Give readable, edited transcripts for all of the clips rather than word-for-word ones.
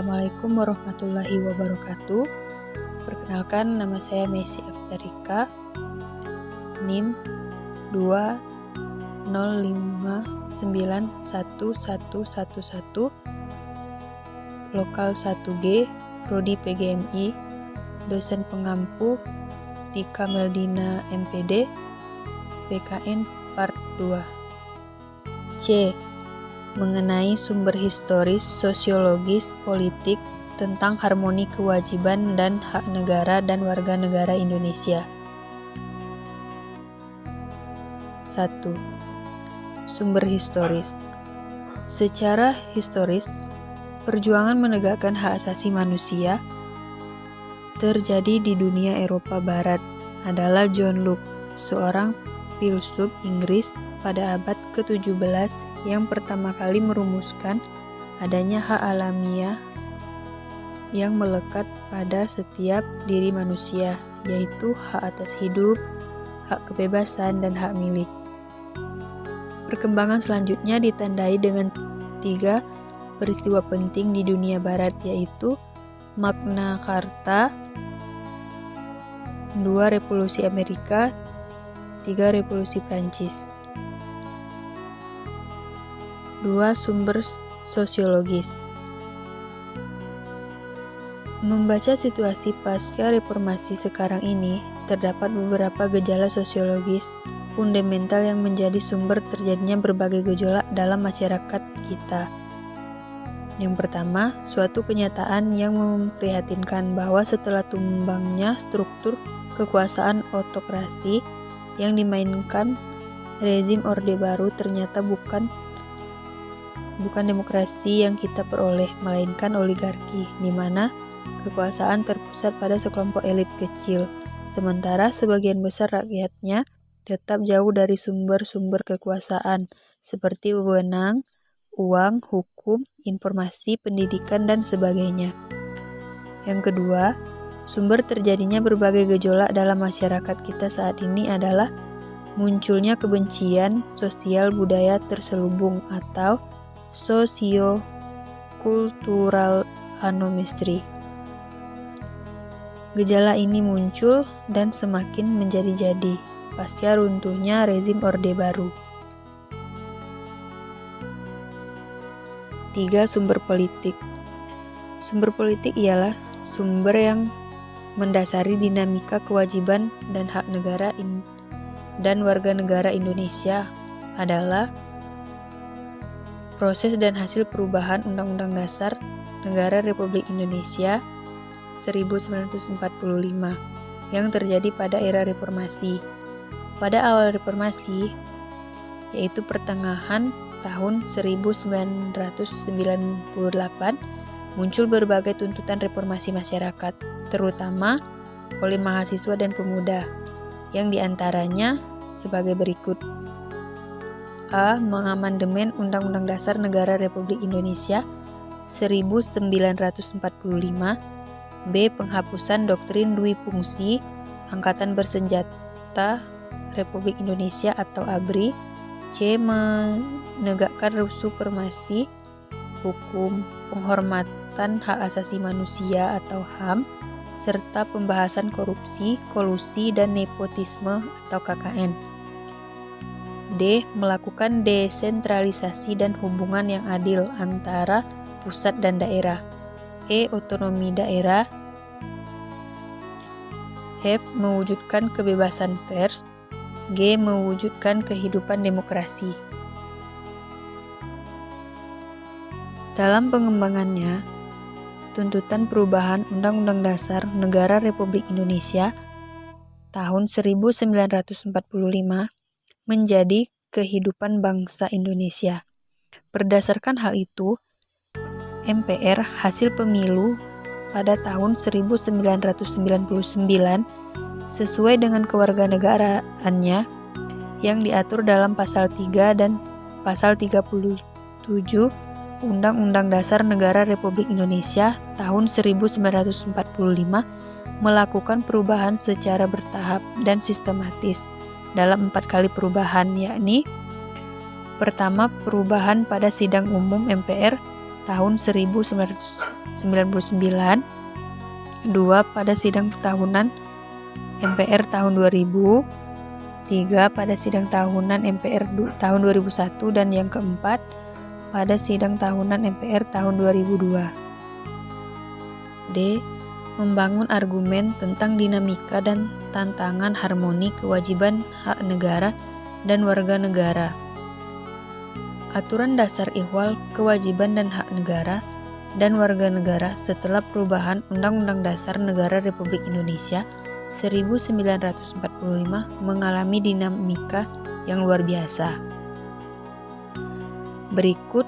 Assalamualaikum warahmatullahi wabarakatuh. Perkenalkan, nama saya Messi Aftarika, NIM 205911111, Lokal 1G, Prodi PGMI, dosen pengampu Tika Meldina MPD, PKN Part 2. C. Mengenai sumber historis, sosiologis, politik tentang harmoni kewajiban dan hak negara dan warga negara Indonesia. 1. Sumber historis. Secara historis, perjuangan menegakkan hak asasi manusia terjadi di dunia Eropa Barat adalah John Locke, seorang filsuf Inggris pada abad ke-17 yang pertama kali merumuskan adanya hak alamiah yang melekat pada setiap diri manusia, yaitu hak atas hidup, hak kebebasan, dan hak milik. Perkembangan selanjutnya ditandai dengan 3 peristiwa penting di dunia barat, yaitu Magna Carta, 2 Revolusi Amerika, 3 Revolusi Prancis. 2. Sumber sosiologis. Membaca situasi pasca reformasi sekarang ini, terdapat beberapa gejala sosiologis fundamental yang menjadi sumber terjadinya berbagai gejolak dalam masyarakat kita. Yang pertama, suatu kenyataan yang memprihatinkan bahwa setelah tumbangnya struktur kekuasaan autokrasi yang dimainkan rezim Orde Baru, ternyata bukan demokrasi yang kita peroleh, melainkan oligarki, di mana kekuasaan terpusat pada sekelompok elit kecil, sementara sebagian besar rakyatnya tetap jauh dari sumber-sumber kekuasaan, seperti wewenang, uang, hukum, informasi, pendidikan, dan sebagainya. Yang kedua, sumber terjadinya berbagai gejolak dalam masyarakat kita saat ini adalah munculnya kebencian sosial budaya terselubung atau socio-kultural anomistry. Gejala ini muncul dan semakin menjadi-jadi pasca runtuhnya rezim Orde Baru. 3. Sumber politik. Sumber politik ialah sumber yang mendasari dinamika kewajiban dan hak negara dan warga negara Indonesia adalah proses dan hasil perubahan Undang-Undang Dasar Negara Republik Indonesia 1945 yang terjadi pada era reformasi. Pada awal reformasi, yaitu pertengahan tahun 1998, muncul berbagai tuntutan reformasi masyarakat, terutama oleh mahasiswa dan pemuda, yang diantaranya sebagai berikut. A. Mengamandemen Undang-Undang Dasar Negara Republik Indonesia 1945. B. Penghapusan Doktrin Dwi Fungsi Angkatan Bersenjata Republik Indonesia atau ABRI. C. Menegakkan supremasi hukum, penghormatan hak asasi manusia atau HAM, serta pembahasan korupsi, kolusi, dan nepotisme atau KKN. D. Melakukan desentralisasi dan hubungan yang adil antara pusat dan daerah. E. Otonomi daerah. F. Mewujudkan kebebasan pers. G. Mewujudkan kehidupan demokrasi. Dalam pengembangannya, tuntutan perubahan Undang-Undang Dasar Negara Republik Indonesia tahun 1945 menjadi kehidupan bangsa Indonesia. Berdasarkan hal itu, MPR hasil pemilu pada tahun 1999 sesuai dengan kewarganegaraannya yang diatur dalam pasal 3 dan pasal 37 Undang-Undang Dasar Negara Republik Indonesia tahun 1945 melakukan perubahan secara bertahap dan sistematis dalam 4 kali perubahan, yakni pertama, perubahan pada sidang umum MPR tahun 1999, 2 pada sidang tahunan MPR tahun 2000, 3 pada sidang tahunan MPR tahun 2001, dan yang keempat pada sidang tahunan MPR tahun 2002. D. Membangun argumen tentang dinamika dan tantangan harmoni kewajiban hak negara dan warga negara. Aturan Dasar Ihwal Kewajiban dan Hak Negara dan Warga Negara setelah perubahan Undang-Undang Dasar Negara Republik Indonesia 1945 mengalami dinamika yang luar biasa. Berikut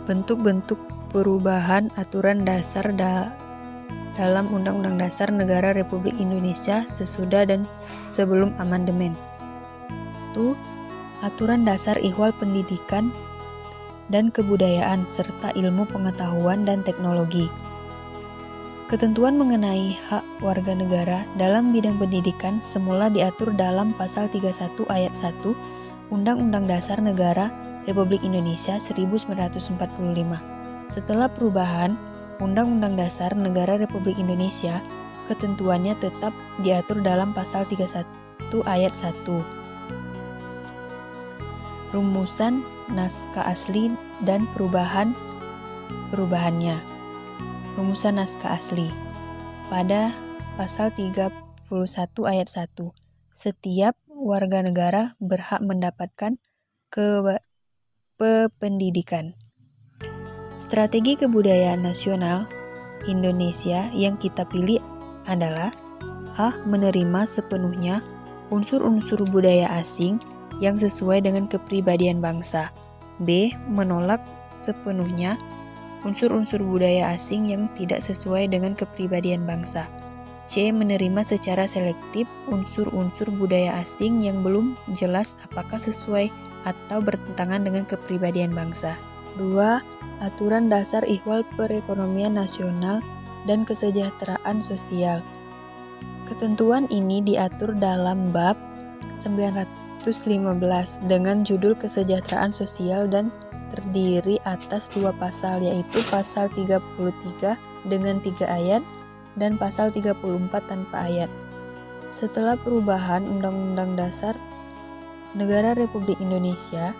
bentuk-bentuk perubahan aturan dasar dalam Undang-Undang Dasar Negara Republik Indonesia sesudah dan sebelum amandemen. 1. Aturan Dasar Ihwal Pendidikan dan Kebudayaan serta Ilmu Pengetahuan dan Teknologi. Ketentuan mengenai hak warga negara dalam bidang pendidikan semula diatur dalam Pasal 31 Ayat 1 Undang-Undang Dasar Negara Republik Indonesia 1945. Setelah perubahan Undang-Undang Dasar Negara Republik Indonesia, ketentuannya tetap diatur dalam Pasal 31 Ayat 1. Rumusan naskah asli dan perubahannya. Rumusan naskah asli. Pada Pasal 31 Ayat 1, setiap warga negara berhak mendapatkan pendidikan. Strategi kebudayaan nasional Indonesia yang kita pilih adalah A. Menerima sepenuhnya unsur-unsur budaya asing yang sesuai dengan kepribadian bangsa. B. Menolak sepenuhnya unsur-unsur budaya asing yang tidak sesuai dengan kepribadian bangsa. C. Menerima secara selektif unsur-unsur budaya asing yang belum jelas apakah sesuai atau bertentangan dengan kepribadian bangsa. 2. Aturan Dasar Ihwal Perekonomian Nasional dan Kesejahteraan Sosial. Ketentuan ini diatur dalam bab 915 dengan judul Kesejahteraan Sosial dan terdiri atas 2 pasal, yaitu Pasal 33 dengan 3 ayat dan Pasal 34 tanpa ayat. Setelah perubahan Undang-Undang Dasar Negara Republik Indonesia,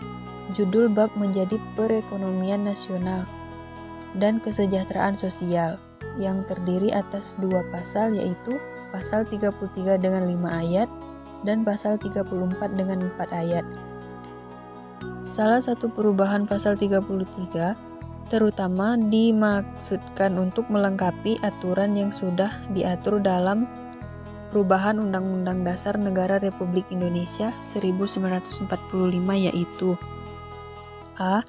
judul bab menjadi Perekonomian Nasional dan Kesejahteraan Sosial yang terdiri atas 2 pasal, yaitu Pasal 33 dengan 5 ayat dan Pasal 34 dengan 4 ayat. Salah satu perubahan Pasal 33 terutama dimaksudkan untuk melengkapi aturan yang sudah diatur dalam perubahan Undang-Undang Dasar Negara Republik Indonesia 1945, yaitu A.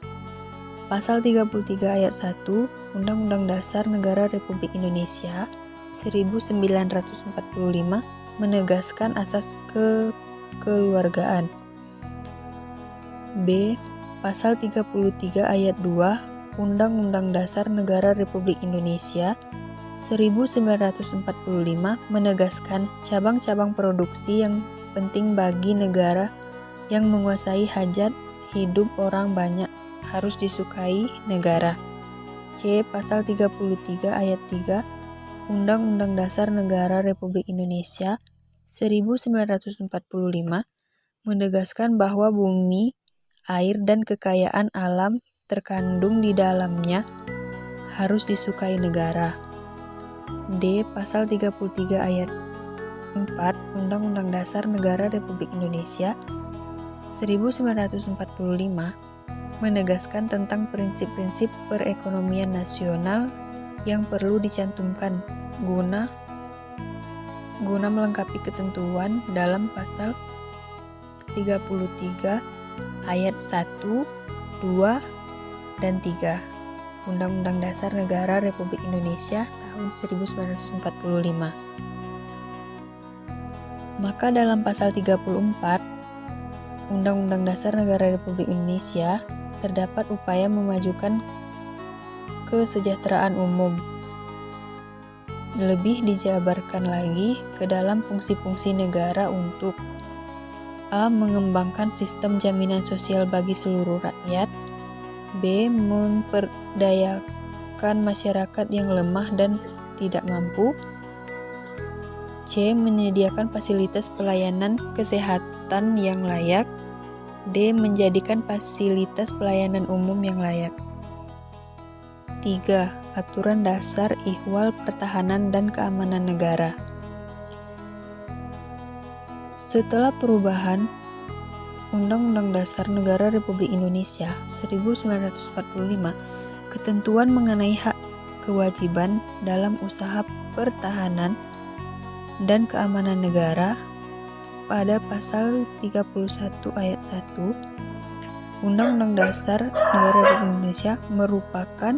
Pasal 33 Ayat 1 Undang-Undang Dasar Negara Republik Indonesia 1945 menegaskan asas kekeluargaan. B. Pasal 33 Ayat 2 Undang-Undang Dasar Negara Republik Indonesia 1945 menegaskan cabang-cabang produksi yang penting bagi negara yang menguasai hajat hidup orang banyak harus disukai negara. C. Pasal 33 Ayat 3 Undang-Undang Dasar Negara Republik Indonesia 1945 menegaskan bahwa bumi, air, dan kekayaan alam terkandung di dalamnya harus disukai negara. D. Pasal 33 Ayat 4 Undang-Undang Dasar Negara Republik Indonesia 1945 menegaskan tentang prinsip-prinsip perekonomian nasional yang perlu dicantumkan guna melengkapi ketentuan dalam Pasal 33 Ayat 1, 2, dan 3 Undang-Undang Dasar Negara Republik Indonesia tahun 1945. Maka dalam Pasal 34 Undang-Undang Dasar Negara Republik Indonesia terdapat upaya memajukan kesejahteraan umum. Lebih dijabarkan lagi ke dalam fungsi-fungsi negara untuk A. Mengembangkan sistem jaminan sosial bagi seluruh rakyat. B. Memperdayakan masyarakat yang lemah dan tidak mampu. C. Menyediakan fasilitas pelayanan kesehatan yang layak. D. Menjadikan fasilitas pelayanan umum yang layak. 3. Aturan Dasar Ihwal Pertahanan dan Keamanan Negara. Setelah perubahan Undang-Undang Dasar Negara Republik Indonesia 1945, ketentuan mengenai hak kewajiban dalam usaha pertahanan dan keamanan negara pada pasal 31 ayat 1 Undang-Undang Dasar Negara Republik Indonesia merupakan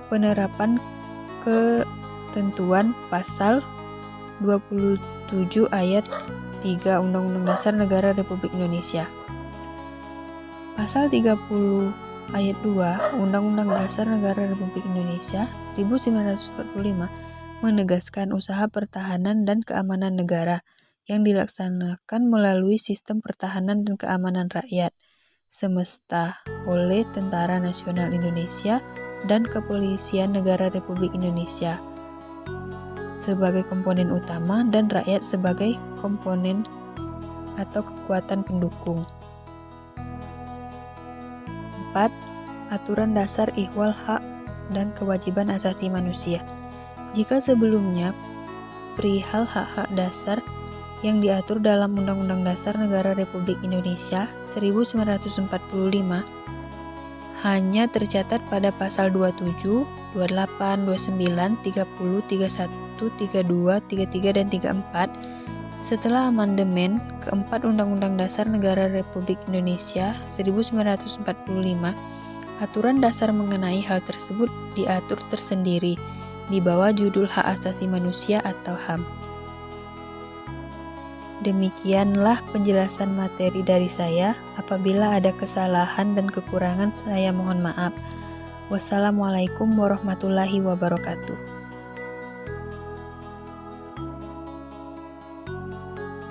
penerapan ketentuan pasal 27 ayat 3 Undang-Undang Dasar Negara Republik Indonesia. Pasal 30 ayat 2 Undang-Undang Dasar Negara Republik Indonesia 1945 menegaskan usaha pertahanan dan keamanan negara yang dilaksanakan melalui sistem pertahanan dan keamanan rakyat semesta oleh Tentara Nasional Indonesia dan Kepolisian Negara Republik Indonesia sebagai komponen utama dan rakyat sebagai komponen atau kekuatan pendukung. 4. Aturan Dasar Ihwal Hak dan Kewajiban Asasi Manusia. Jika sebelumnya perihal hak-hak dasar yang diatur dalam Undang-Undang Dasar Negara Republik Indonesia 1945 hanya tercatat pada pasal 27, 28, 29, 30, 31, 32, 33, dan 34, setelah amandemen keempat Undang-Undang Dasar Negara Republik Indonesia 1945, aturan dasar mengenai hal tersebut diatur tersendiri di bawah judul Hak Asasi Manusia atau HAM. Demikianlah penjelasan materi dari saya. Apabila ada kesalahan dan kekurangan, saya mohon maaf. Wassalamualaikum warahmatullahi wabarakatuh.